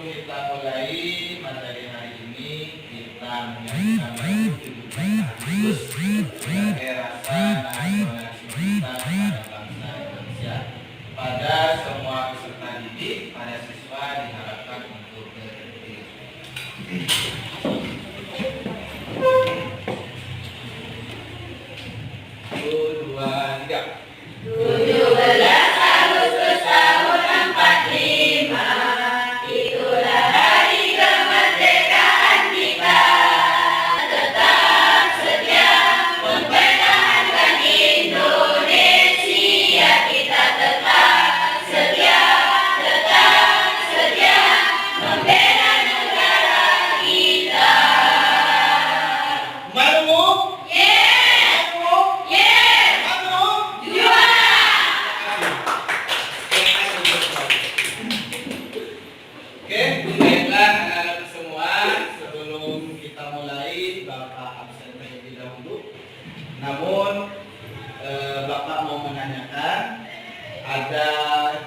kita mulai materi hari ini, kita menyaksikan kehidupan kampus sebagai rasa nasionalisme kita pada bangsa Indonesia. Pada semua peserta didik, pada siswa diharapkan untuk berpikir. 1, 2, 3. 17 Agustus tahun 45, itulah hari kemerdekaan kita. Tetap setia mempertahankan Indonesia, kita tetap setia membela negara kita. Malu? Oke, baiklah anak-anak semua, sebelum kita mulai, Bapak absen terlebih dahulu. Namun, Bapak mau menanyakan, ada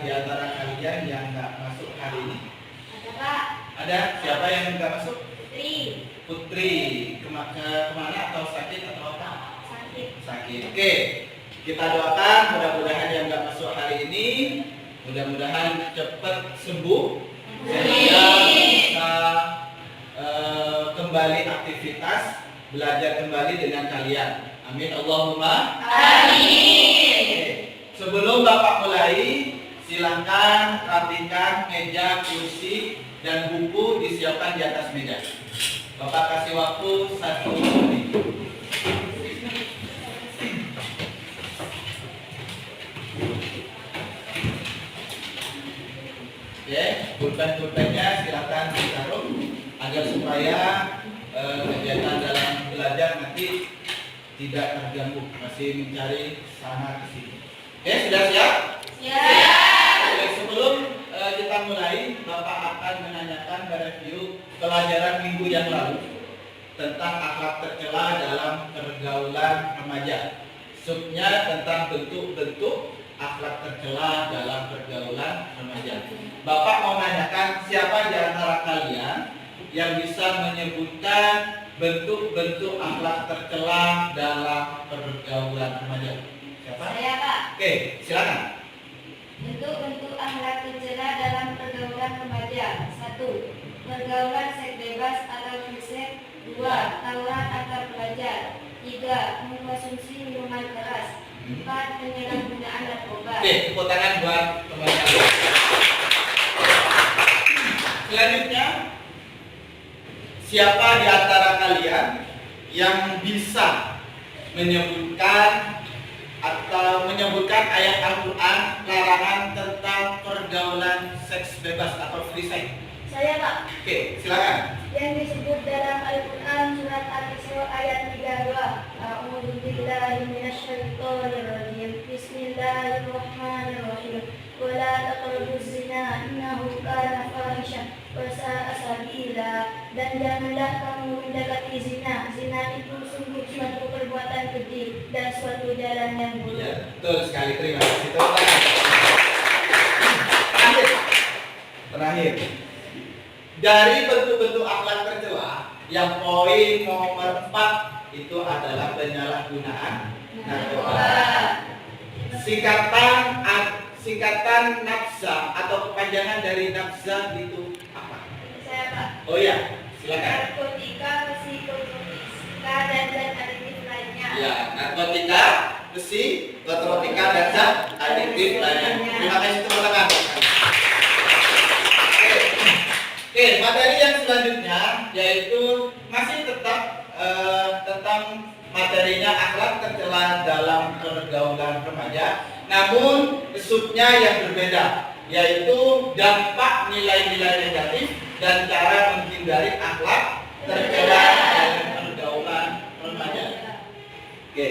di antara kalian yang nggak masuk hari ini? Ada Pak. Ada? Siapa yang nggak masuk? Putri. Putri. Kemana atau sakit atau apa? Sakit. Oke, kita doakan mudah-mudahan yang nggak masuk hari ini, mudah-mudahan cepat sembuh. Sehingga bisa kembali aktivitas, belajar kembali dengan kalian. Amin Allahumma Amin. Sebelum Bapak mulai, silakan rapikan meja, kursi, dan buku disiapkan di atas meja. Bapak kasih waktu 1 menit. Oke, pulpen-pulpennya silakan ditaruh agar supaya kegiatan dalam belajar nanti tidak terganggu, masih mencari sana ke sini. Oke, sudah siap? Siap. Oke, sebelum kita mulai, Bapak akan menanyakan review pelajaran minggu yang lalu tentang akhlak tercela dalam pergaulan remaja. Subnya tentang bentuk-bentuk akhlak tercela dalam pergaulan remaja. Bapak mau menanyakan siapa di antara kalian yang bisa menyebutkan bentuk-bentuk akhlak tercela dalam pergaulan remaja? Siapa? Saya Pak. Oke, silakan. Bentuk-bentuk akhlak tercela dalam pergaulan remaja. 1. Pergaulan seks bebas atau free sex. 2. Tawuran antar pelajar. 3. Mengkonsumsi minuman keras. 4. Penyalahgunaan narkoba. Oke, tepuk tangan buat teman-teman. Selanjutnya, siapa di antara kalian yang bisa menyebutkan ayat Al-Quran larangan tentang pergaulan seks bebas atau free sex? Saya Pak. Oke, silakan. Yang disebut dalam Al-Quran surat Al-Isra ayat 32. A'udzu billahi minasyaitonir rajim. Bismillahirrahmanirrahim. Wa la taqrabuz zina innahu kana fahisha wa sa'a sabila. Dan janganlah kamu mendekati zina. Zina itu sungguh suatu perbuatan keji dan suatu jalan yang buruk. Ya, betul sekali. Terima kasih. Terakhir. Dari bentuk-bentuk akhlak tercela, yang poin nomor 4 itu adalah penyalahgunaan narkoba. Singkatan nafsa atau kepanjangan dari nafsa itu apa? Saya Pak. Oh ya, silakan. Narkotika, psikotropika, dan zat adiktif lainnya. Ya, narkotika, psikotropika, dan zat adiktif lainnya. Terima kasih teman-teman. Oke, materi yang selanjutnya yaitu masih tetap tentang materinya akhlak tercela dalam pergaulan remaja, namun subnya yang berbeda, yaitu dampak nilai-nilai negatif dan cara menghindari akhlak tercela dalam pergaulan remaja. Oke.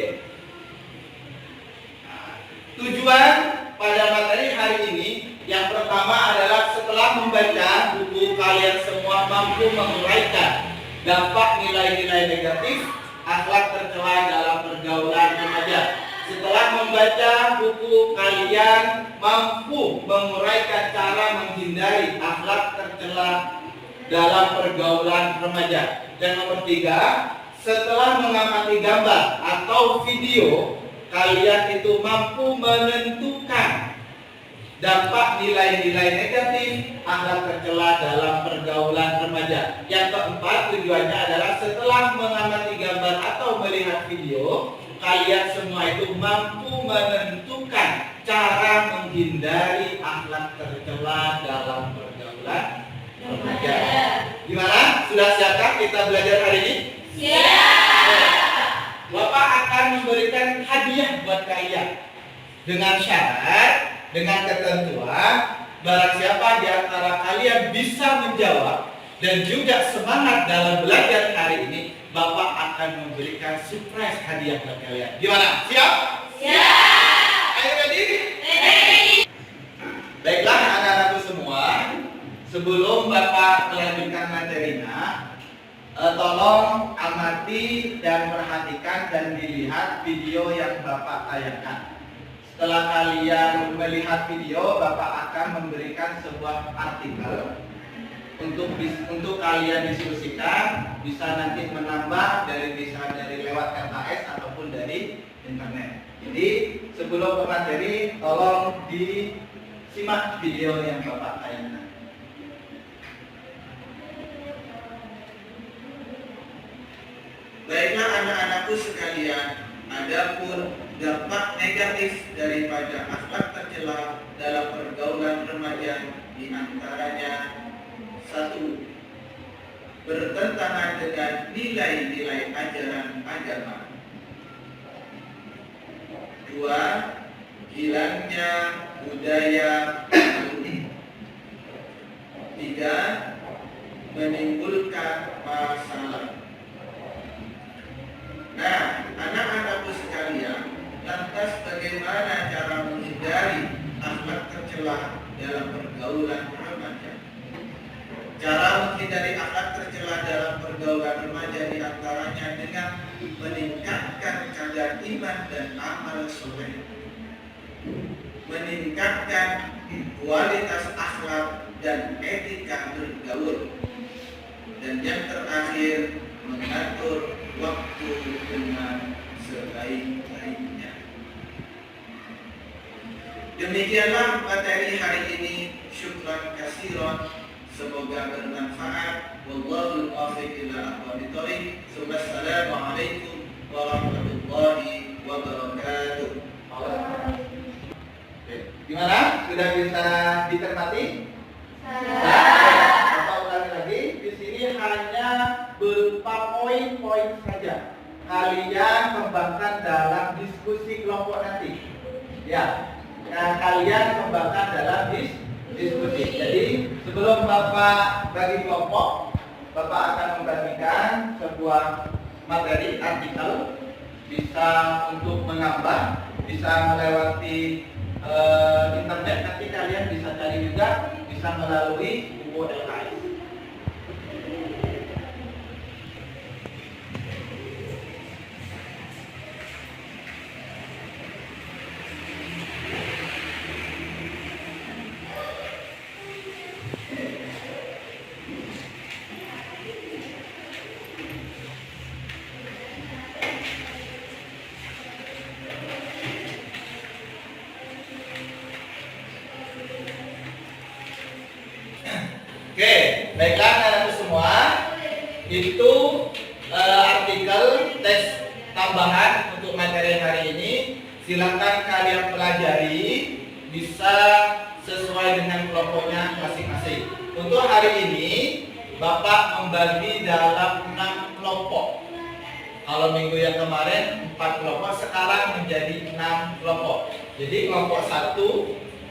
Tujuan pada materi hari ini yang pertama adalah setelah membaca buku, kalian semua mampu menguraikan dampak nilai-nilai negatif akhlak tercela dalam pergaulan remaja Setelah membaca buku, kalian mampu menguraikan cara menghindari akhlak tercela dalam pergaulan remaja. Dan nomor 3, setelah mengamati gambar atau video, kalian itu mampu menentukan dampak nilai-nilai negatif akhlak tercela dalam pergaulan remaja. Yang keempat, tujuannya adalah setelah mengamati gambar atau melihat video, kalian semua itu mampu menentukan cara menghindari akhlak tercela dalam pergaulan remaja. Gimana? Sudah siapkah kita belajar hari ini? Siap. Bapak akan memberikan hadiah buat kalian dengan syarat, dengan ketentuan, barang siapa di antara kalian bisa menjawab dan juga semangat dalam belajar hari ini, Bapak akan memberikan surprise hadiah buat kalian. Gimana? Siap? Siap. Ayo ready? Ready. Baiklah anak-anakku semua, sebelum Bapak melanjutkan materinya, tolong amati dan perhatikan dan dilihat video yang Bapak tayangkan. Setelah kalian melihat video, Bapak akan memberikan sebuah artikel untuk kalian diskusikan, bisa nanti menambah bisa dari lewat KKS ataupun dari internet. Jadi sebelum ke materi, tolong disimak video yang Bapak tayangkan. Baiklah anak-anakku sekalian, adapun dampak negatif daripada akhlak tercela dalam pergaulan remaja diantaranya: 1. Bertentangan dengan nilai-nilai ajaran agama. 2. Hilangnya budaya malu. 3. Menimbulkan masalah. Nah, anak-anakku sekalian, lantas bagaimana cara menghindari akhlak tercela dalam pergaulan remaja? Cara menghindari akhlak tercela dalam pergaulan remaja diantaranya dengan meningkatkan kadar iman dan amal soleh, meningkatkan kualitas akhlak dan etika bergaul, dan yang terakhir mengatur waktu dengan sebaik-baiknya. Demikianlah materi hari ini. Syukran kasiran. Semoga bermanfaat. Wallahul muwaffiq ila aqwamit thoriq. Wassalamualaikum warahmatullahi wabarakatuh. Gimana? Sudah bisa dicermati? Bapak ulangi lagi. Di sini hanya berupa poin-poin saja. Kalian kembangkan dalam diskusi kelompok nanti. Ya. Nah, kalian kembangkan dalam diskusi. Jadi sebelum Bapak bagi kelompok, Bapak akan membagikan sebuah materi artikel, bisa untuk menambah, bisa melewati internet, nanti kalian bisa cari juga, bisa melalui buku LKS. Oke, baiklah anak-anakku semua, itu artikel tes tambahan untuk materi hari ini. Silakan kalian pelajari, bisa sesuai dengan kelompoknya masing-masing. Untuk hari ini, Bapak membagi dalam 6 kelompok. Kalau minggu yang kemarin 4 kelompok, sekarang menjadi 6 kelompok. Jadi kelompok 1,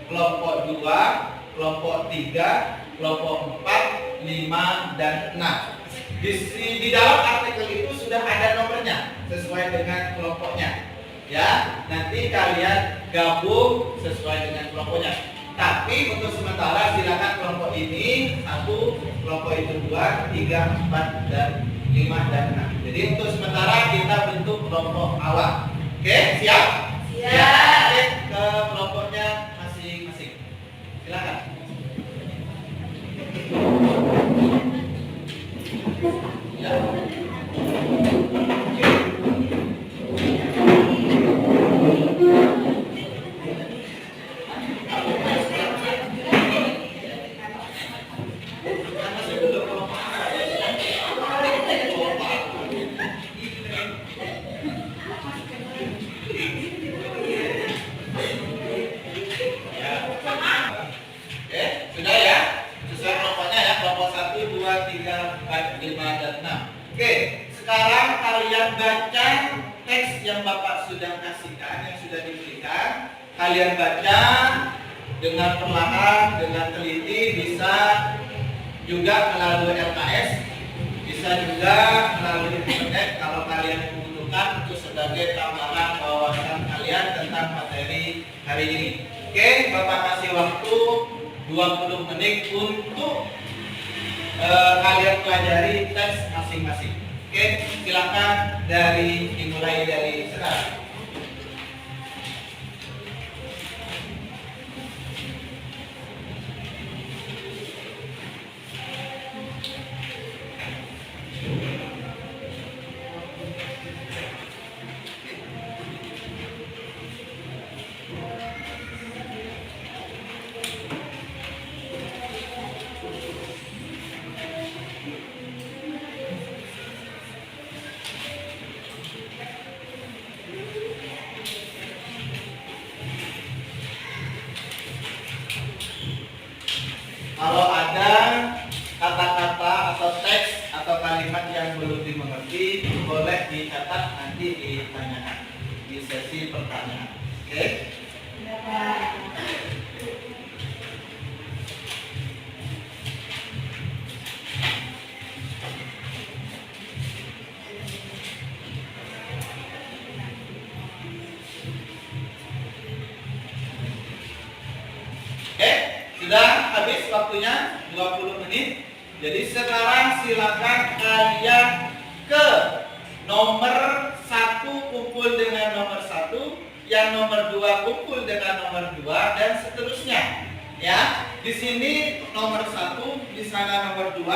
kelompok 2, kelompok 3, kelompok 4, 5, dan 6. Di dalam artikel itu sudah ada nomornya sesuai dengan kelompoknya. Ya, nanti kalian gabung sesuai dengan kelompoknya. Tapi untuk sementara silakan kelompok ini 1, kelompok itu 2, 3, 4, dan 5, dan 6. Jadi untuk sementara kita bentuk kelompok awal. Oke, siap? Ya. Oke, ke kelompoknya masing-masing. Silakan. Ya. Kan masih belum kelompok awal. Ya. Oke, sudah ya. Sesuai kelompoknya ya, kelompok 1, 2, 3, 4, 5, dan 6. Oke, sekarang kalian baca teks yang Bapak sudah kasihkan, yang sudah diberikan. Kalian baca dengan perlahan, dengan teliti, bisa juga melalui LKS, bisa juga melalui internet kalau kalian membutuhkan untuk sebagai tambahan wawasan kalian tentang materi hari ini. Oke, Bapak kasih waktu 20 menit untuk kalian pelajari teks masing-masing. Oke, silakan dimulai dari sekarang. Kalau ada kata-kata atau teks atau kalimat yang belum dimengerti, boleh dicatat, nanti ditanyakan di sesi pertanyaan. Oke? Oke, sudah habis waktunya 20 menit. Jadi sekarang silakan kalian ke nomor 1 kumpul dengan nomor 1, yang nomor 2 kumpul dengan nomor 2, dan seterusnya. Ya, di sini nomor 1, di sana nomor 2,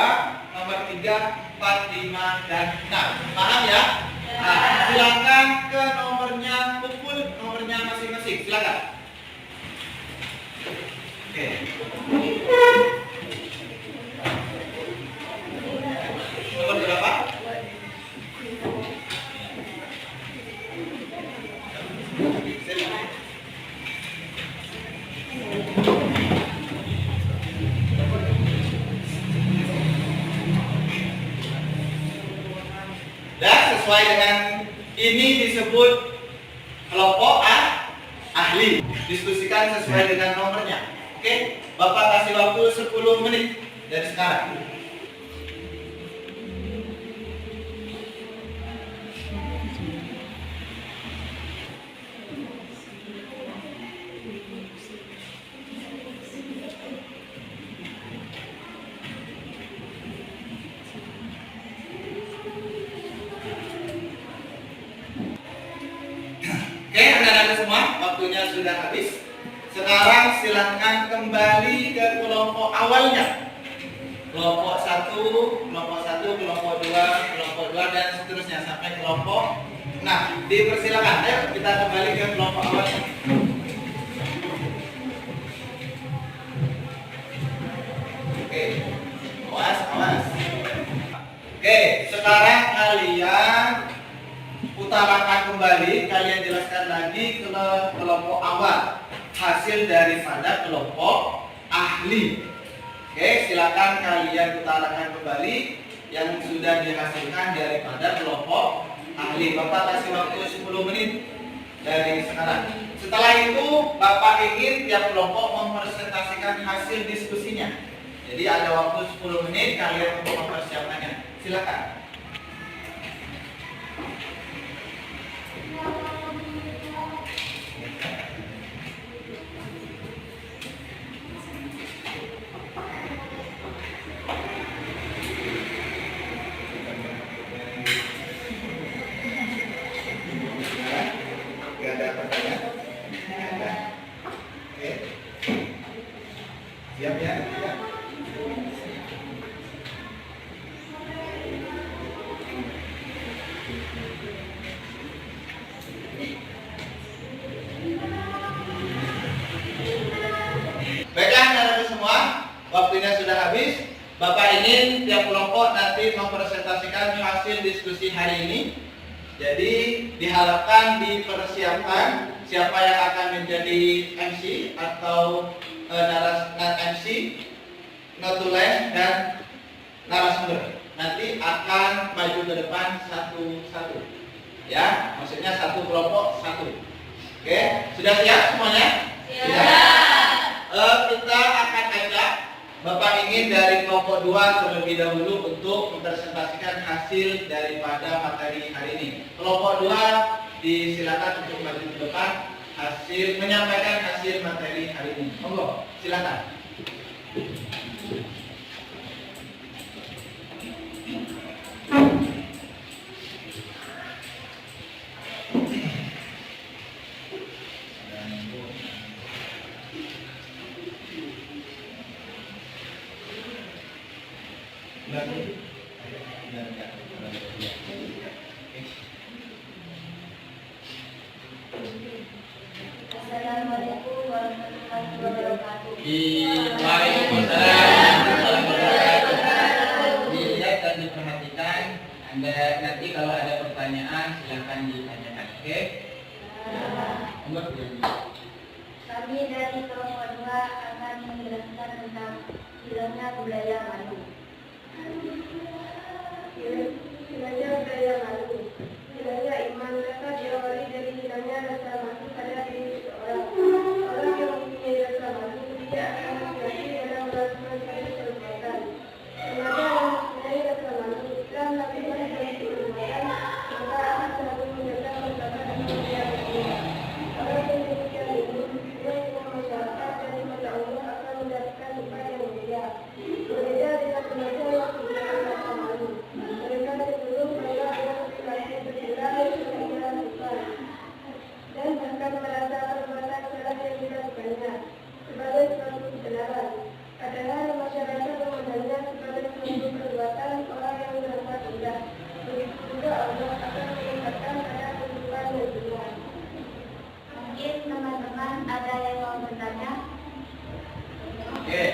nomor 3, 4, 5, dan 6. Paham ya? Nah, silakan ke nomornya, kumpul nomornya masing-masing. Silakan. Oke. Nomor berapa? Dan sesuai dengan ini disebut kelompok ahli. Diskusikan sesuai dengan nomornya. Oke, Bapak kasih waktu 10 menit dari sekarang. Oke, anak-anak semua, waktunya sudah habis. Sekarang silakan kembali ke kelompok awalnya. Kelompok 1, kelompok 2, dan seterusnya sampai kelompok 6. Dipersilakan. Ayo kita kembali ke kelompok awalnya. Oke. Awas. Oke, sekarang kalian utarakan kembali, kalian jelaskan lagi ke kelompok awal hasil daripada kelompok ahli. Oke, silakan kalian utarakan kembali yang sudah dihasilkan daripada kelompok ahli. Bapak kasih waktu 10 menit dari sekarang. Setelah itu Bapak ingin tiap kelompok mempresentasikan hasil diskusinya. Jadi ada waktu 10 menit kalian untuk mempersiapkannya. Silakan. Ada pertanyaan? habis, Bapak ingin tiap kelompok nanti mempresentasikan hasil diskusi hari ini. Jadi diharapkan dipersiapkan siapa yang akan menjadi MC atau MC, notulen dan narasumber. Nanti akan maju ke depan satu-satu. Ya, maksudnya satu kelompok satu. Oke, sudah siap semuanya? Siap. Kita akan ajak Bapak ingin dari kelompok 2 terlebih dahulu untuk mempresentasikan hasil daripada materi hari ini. Kelompok 2 disilakan untuk maju ke depan menyampaikan hasil materi hari ini. Monggo, silakan. Assalamualaikum warahmatullahi wabarakatuh. Dilihat dan diperhatikan. Nanti kalau ada pertanyaan silahkan ditanyakan. Oke? Kami dari kelompok 2 akan menjelaskan tentang hilangnya budaya malu. Hilangnya budaya malu. Hilangnya iman dapat diawali dari hilangnya rasa malu pada diri seseorang. Orang yang mempunyai rasa malu tidak akan hati-hati dalam melakukan suatu perbuatan. Sengaja mempunyai rasa malu dan melakukan suatu perbuatan, maka akan selalu menjaga martabat dan mulia dirinya. Orang yang demikian itu, dia dengan masyarakat dan di mata Allah akan mendapatkan tempat yang mulia. Berbeda dengan remaja yang kehilangan rasa malu. Mereka cenderung mereka adalah perilaku bersila dan segala lupa, dan bahkan merasa perbuatan salah yang dilakukannya sebagai suatu kebenaran. Padahal masyarakat memandangnya sebagai suatu perbuatan orang yang merasa indah. Begitu juga Allah akan meningkatkan pada kehidupan yang dunia. Mungkin teman-teman ada yang mau bertanya? Oke.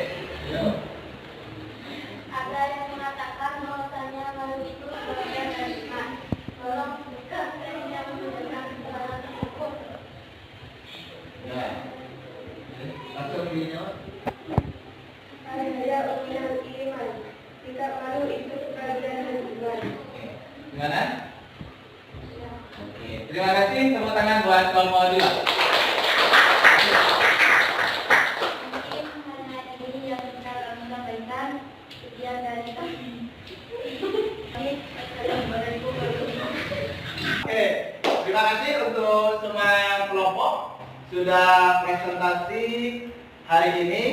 Ada yang mengatakan bahwasanya malu itu bagian dari iman. Tolong buka yang menunjukkan kebenaran tersebut. Ya. Langsung dijawab. Saya uminan iman. Sikap malu itu bagian dari iman. Gimana? Oke. Terima kasih. Tepuk tangan buat kelompok 2. Mungkin hanya ini yang bisa kami sampaikan. Sekian dari kami. Assalamualaikum warahmatullahi wabarakatuh. Oke, terima kasih untuk semua kelompok sudah presentasi hari ini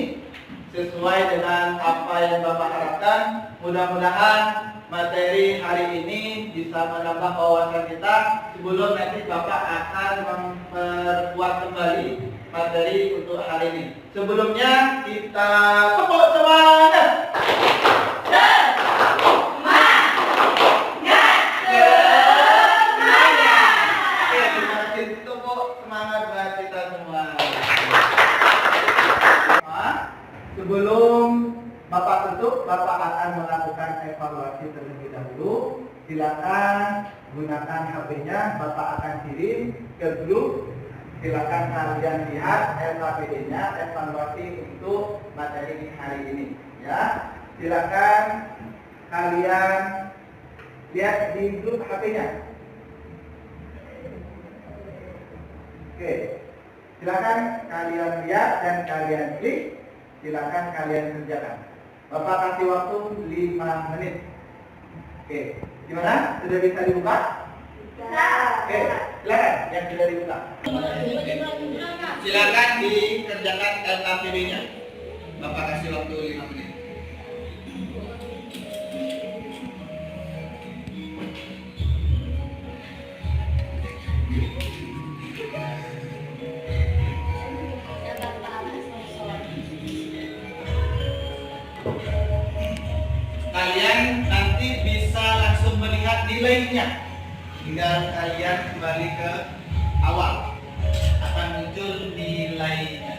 sesuai dengan apa yang Bapak harapkan. Mudah-mudahan materi hari ini bisa menambah wawasan kita sebelum nanti Bapak akan memperkuat kembali materi untuk hari ini. Sebelumnya kita tepuk semuanya. Sebelum Bapak tutup, Bapak akan melakukan evaluasi terlebih dahulu. Silakan gunakan HP-nya, Bapak akan kirim ke grup. Silakan kalian lihat LKPD-nya, evaluasi untuk materi hari ini. Ya, silakan kalian lihat di grup HP-nya. Oke, silakan kalian lihat dan kalian klik. Silakan kalian kerjakan. Bapak kasih waktu 5 menit. Oke, gimana? Sudah bisa dibuka? Bisa. Oke, silakan yang sudah dibuka. Silakan dikerjakan LKPD-nya. Bapak kasih waktu 5 menit. Kalian nanti bisa langsung melihat nilainya. Tinggal kalian kembali ke awal, akan muncul nilainya.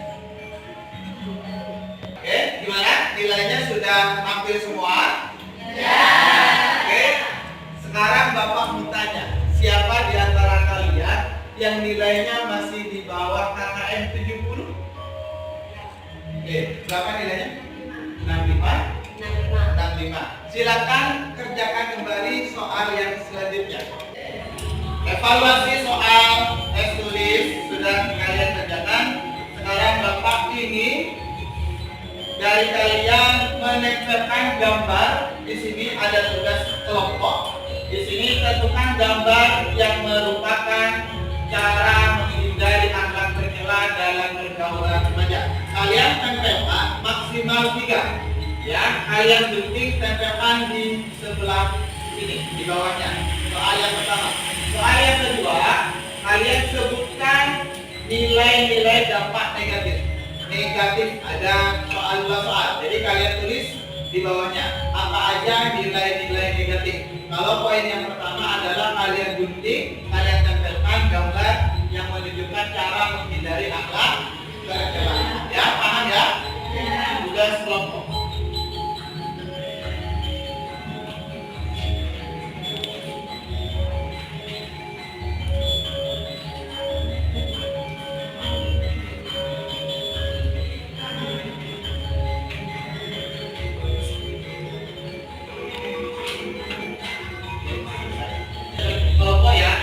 Oke. Oke, gimana? Nilainya sudah hampir semua? Ya. Oke. Sekarang Bapak mau tanya, siapa di antara kalian yang nilainya masih di bawah KKM 70? Oke, berapa nilainya? 65? 65. Silakan kerjakan kembali soal yang selanjutnya. Evaluasi soal tes tulis sudah kalian kerjakan. Sekarang Bapak ingin dari kalian menempelkan gambar. Di sini ada tugas kelompok. Di sini tentukan gambar yang merupakan cara menghindari akhlak tercela dalam pergaulan remaja. Kalian tempelkan maksimal 3. Ya, kalian gunting tempelkan di sebelah sini, di bawahnya. Soal yang pertama. Soal yang kedua, kalian sebutkan nilai-nilai dampak negatif. Negatif ada soal 2 soal. Jadi kalian tulis di bawahnya apa aja nilai-nilai negatif. Kalau poin yang pertama adalah kalian gunting, kalian tempelkan gambar yang menunjukkan cara menghindari akhlak tercela. Ya, paham ya? Tugas kelompok. Kelompok ya.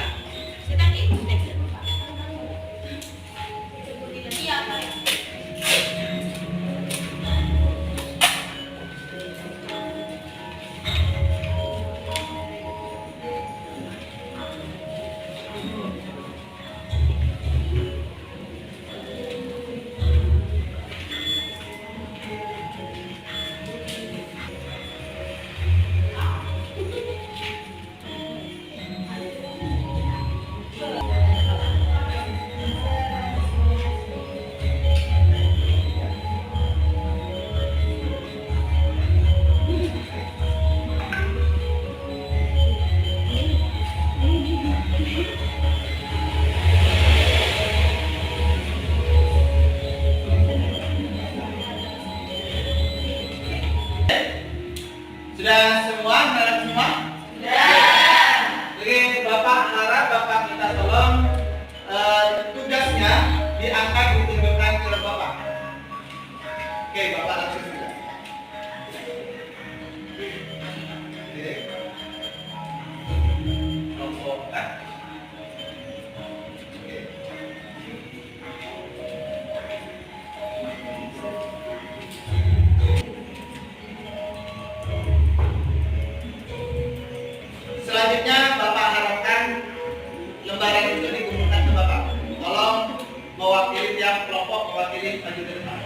Sudah semua? Sudah semua? Sudah. Oke, Bapak harap Bapak minta tolong tugasnya diangkat ditunjukkan ke Bapak. Oke, Bapak langsung sudah. Oke. Kelompok kan? Oke. Selanjutnya Bapak harapkan lembaran itu dikumpulkan ke Bapak. Tolong mewakili tiap kelompok, mewakili maju ke depan.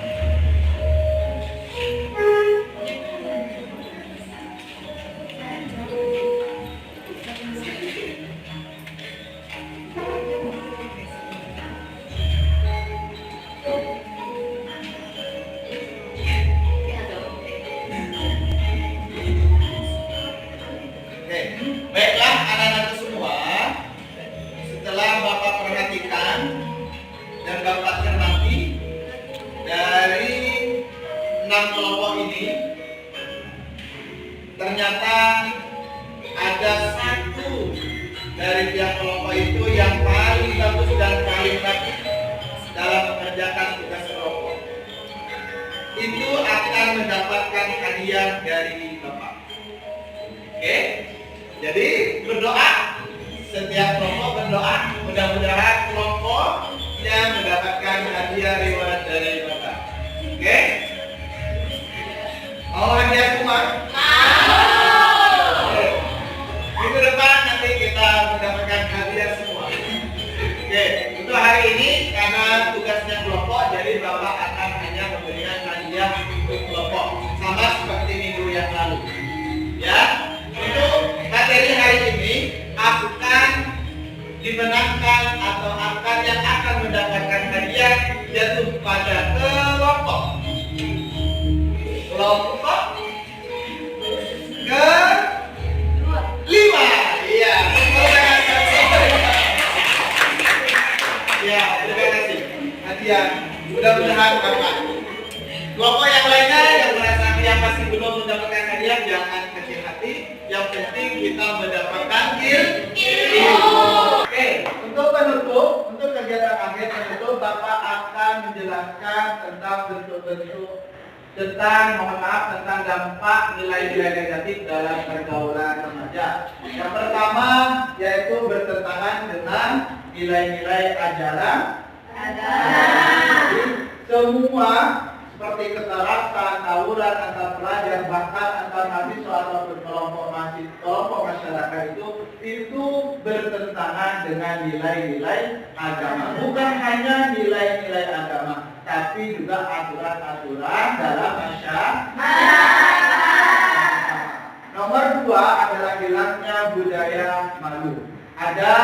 Oke, baiklah anak-anak semua. Setelah Bapak perhatikan dan Bapak cermati dari 6 kelompok ini, ternyata ada satu dari tiap kelompok itu yang paling bagus dan paling rajin dalam mengerjakan tugas kelompok. Itu akan mendapatkan hadiah dari Bapak. Oke? Jadi berdoa, setiap kelompok berdoa, mudah-mudahan kelompoknya mendapatkan hadiah reward dari Bapak. Oke? Mau hadiah semua? Oke. Minggu depan nanti kita mendapatkan hadiah semua. Oke, untuk hari ini karena tugasnya kelompok, jadi Bapak akan hanya memberikan hadiah untuk kelompok, sama seperti minggu yang lalu. Ya. Untuk materi hari ini akan dimenangkan atau yang akan mendapatkan hadiah yaitu yang penting kita mendapatkan ilmu. Oke, untuk penutup, untuk kegiatan akhir penutup, Bapak akan menjelaskan tentang bentuk-bentuk, tentang dampak nilai-nilai negatif dalam pergaulan remaja. Yang pertama yaitu bertentangan dengan nilai-nilai ajaran. Jadi, semua seperti kekerasan, tawuran antar pelajar, bahkan antar mahasiswa ataupun kelompok masyarakat itu bertentangan dengan nilai-nilai agama. Bukan hanya nilai-nilai agama, tapi juga aturan-aturan dalam masyarakat. Nomor 2 adalah hilangnya budaya malu. Ada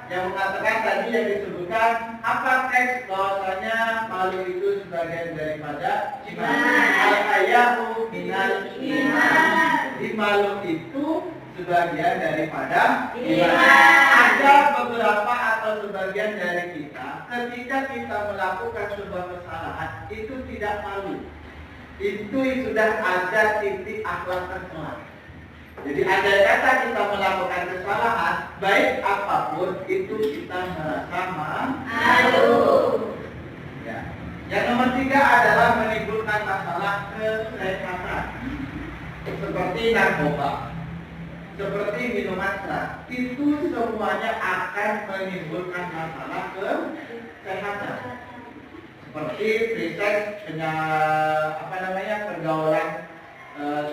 yang mengatakan tadi yang disebutkan apa teks bahwasanya malu itu sebagian daripada iman. Al-hayahu minal iman. Di malu itu sebagian daripada iman. Ada beberapa atau sebagian dari kita ketika kita melakukan sebuah kesalahan itu tidak malu. Itu sudah ada titik akhlak tercela. Jadi andai kata kita melakukan kesalahan, baik apapun itu kita merasa malu. Ya. Yang nomor 3 adalah menimbulkan masalah kesehatan, seperti narkoba, seperti minuman keras. Itu semuanya akan menimbulkan masalah kesehatan. Seperti riset pergaulan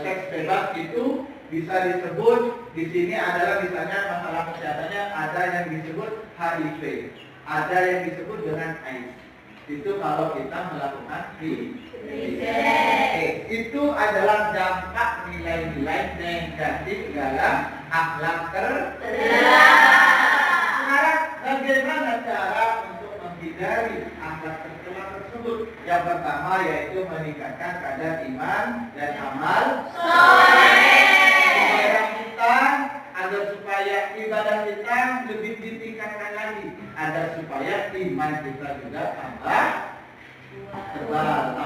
seks bebas itu bisa disebut di sini adalah misalnya masalah kesehatannya ada yang disebut HIV, ada yang disebut dengan AIDS. Itu kalau kita melakukan riset. Itu adalah dampak nilai-nilai negatif dalam akhlak tercela. Sekarang bagaimana cara untuk menghindari akhlak tercela tersebut? Yang pertama yaitu meningkatkan kadar iman dan amal soleh. Agar supaya ibadah kita lebih ditingkatkan lagi, agar supaya iman kita juga tambah kuat.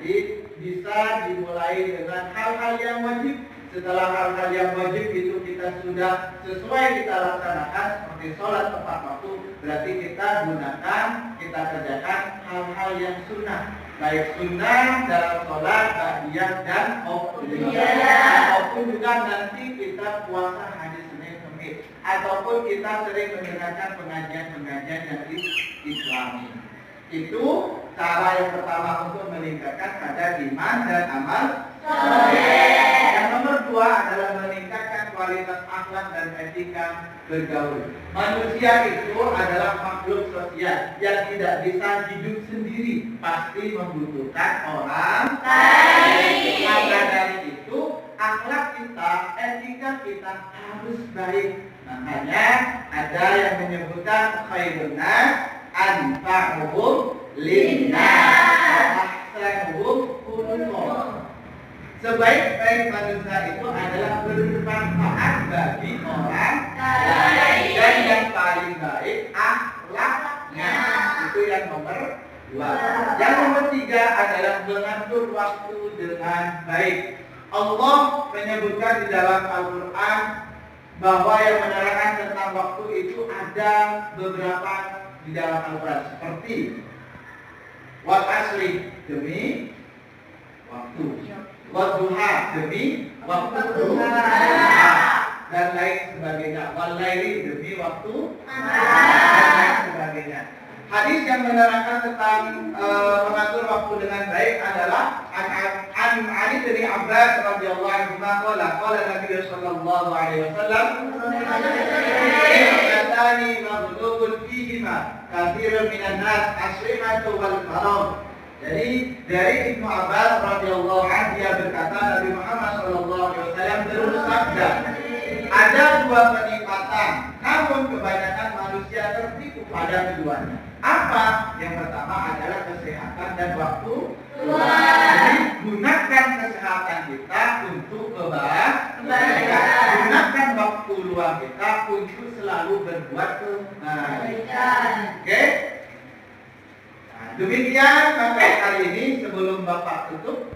Jadi bisa dimulai dengan hal-hal yang wajib. Setelah hal-hal yang wajib itu kita sudah sesuai kita laksanakan seperti sholat tepat waktu, berarti kita kerjakan hal-hal yang sunnah. Baik sunnah dalam sholat, ba'diyah dan maupun juga nanti kita puasa hari Senin Kamis, ataupun kita sering mendengarkan pengajian-pengajian yang Islami. Itu cara yang pertama untuk meningkatkan kadar iman dan amal soleh. Yang nomor 2 adalah meningkatkan kualitas akhlak dan etika bergaul. Manusia itu adalah makhluk sosial yang tidak bisa hidup sendiri, pasti membutuhkan orang lain. Maka dari itu akhlak kita, etika kita harus baik. Makanya ada yang menyebutkan khairun nas anfa'uhum linnas wa ahsanuhum khuluqan. Sebaik-baik manusia itu adalah bermanfaat bagi orang lain, dan yang paling baik akhlaknya. Itu yang nomor 2. Yang nomor 3 adalah mengatur waktu dengan baik. Allah menyebutkan di dalam Al-Quran bahwa yang menerangkan tentang waktu itu ada beberapa di dalam Al-Quran, seperti wal asri, demi waktu, wal duha, demi waktu duha, dan lain sebagainya, wal laili, demi waktu dan lain sebagainya. Hadis yang menerangkan tentang mengatur waktu dengan baik adalah an Ali bin Abbas radhiyallahu anhu qala Nabi sallallahu alaihi wasallam atani maghlubun fihima katsirun minan nas asrimatu wal karam. Jadi dari Ibnu Abbas radhiyallahu anhu dia berkata Nabi Muhammad sallallahu alaihi wasallam bersabda, ada 2 kenikmatan namun kebanyakan manusia tertipu pada keduanya. Apa? Yang pertama adalah kesehatan dan waktu luang. Jadi gunakan kesehatan kita untuk kebaikan. Gunakan waktu luang kita untuk selalu berbuat kebaikan. Oke? Nah, demikian sampai kali ini. Sebelum Bapak tutup,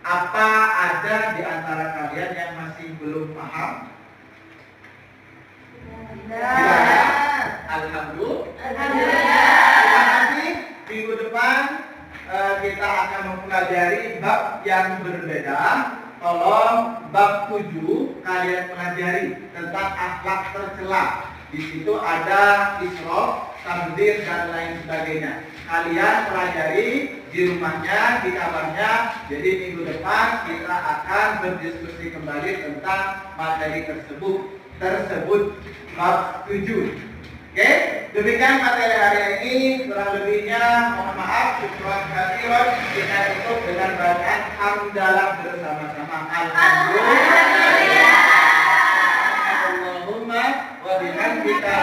Apa ada di antara kalian yang masih belum paham? Alhamdulillah. Terima kasih. Minggu depan kita akan mempelajari bab yang berbeda. Tolong bab 7 kalian pelajari tentang akhlak tercela. Di situ ada israf, tabdzir dan lain sebagainya. Kalian pelajari di rumahnya, di kamarnya. Jadi minggu depan kita akan berdiskusi kembali tentang materi tersebut bab 7. Oke, demikian materi hari ini. Kurang lebihnya mohon maaf. Syukran katsiran. Kita tutup dengan bacaan hamdalah bersama-sama. Alhamdulillah. Allahumma wa bihamdika